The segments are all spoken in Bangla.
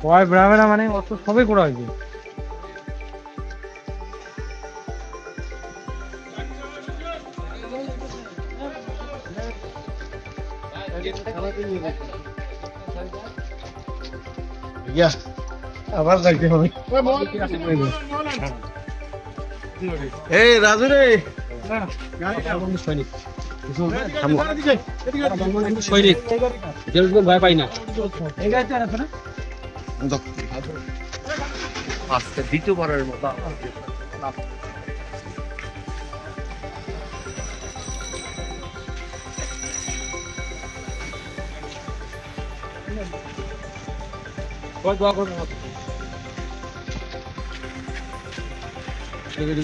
কয় ব্রাহ্মণা মানে অত সবই করা হয়েছে। আবার যাইতে হবে। এই রাজু রে সৈনিক সৈনিক ভয় পাই না। আজকে দ্বিতীয়বারের মতো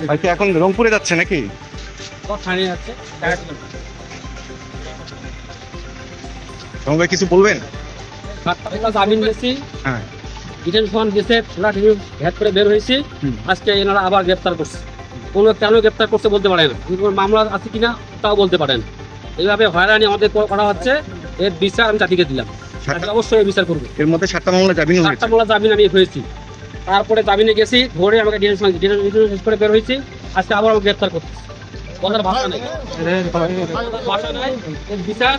ভাই কি এখন রংপুরে যাচ্ছে নাকি? রং ভাই কিছু বলবেন? জামিন দিয়েছি, হ্যাঁ ডিটেনশন দিয়েছে, ভ্যাট করে বের হয়েছি। আজকে এনারা আবার গ্রেপ্তার করছে। কোনো কেন গ্রেপ্তার করছে বলতে পারে না, কোনো মামলা আছে কিনা তাও বলতে পারেন। এইভাবে হয়রানি আমাদের করা হচ্ছে। এর বিচার আমি জাতিকে দিলাম, অবশ্যই বিচার করবো। এর মধ্যে 7টা মামলা জামিন হয়েছে। 7টা মামলা জামিন আমি হয়েছি, তারপরে জামিনে গেছি, ধরে আমাকে ডিটেনশন শেষ করে বের হয়েছি। আজকে আবার আমাকে গ্রেপ্তার করছে। কথার ভাষা নেই, ভাষা নাই। এর বিচার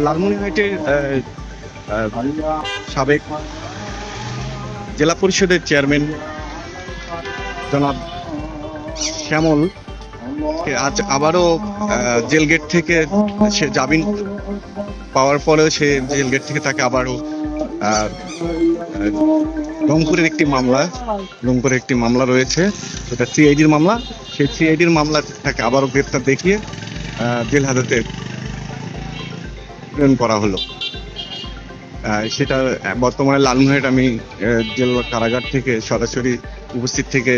লালমনিরহাটের সাবেক জেলা পরিষদের চেয়ারম্যান জনাব শ্যামল আজ আবারও জেল গেট থেকে সে জামিন পাওয়ার পরেও সে জেল গেট থেকে তাকে আবারও রংপুরের একটি মামলা রয়েছে, সেটা সিআইডির মামলা। সেই সিআইডির মামলা তাকে আবারও গ্রেপ্তার দেখিয়ে জেল হাজতে প্রেরণ করা হলো। সেটা বর্তমানে লালমনিরহাট আমি জেল কারাগার থেকে সরাসরি উপস্থিত থেকে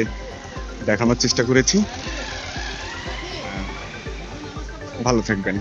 দেখানোর চেষ্টা করেছি। ভালো থাকবেন।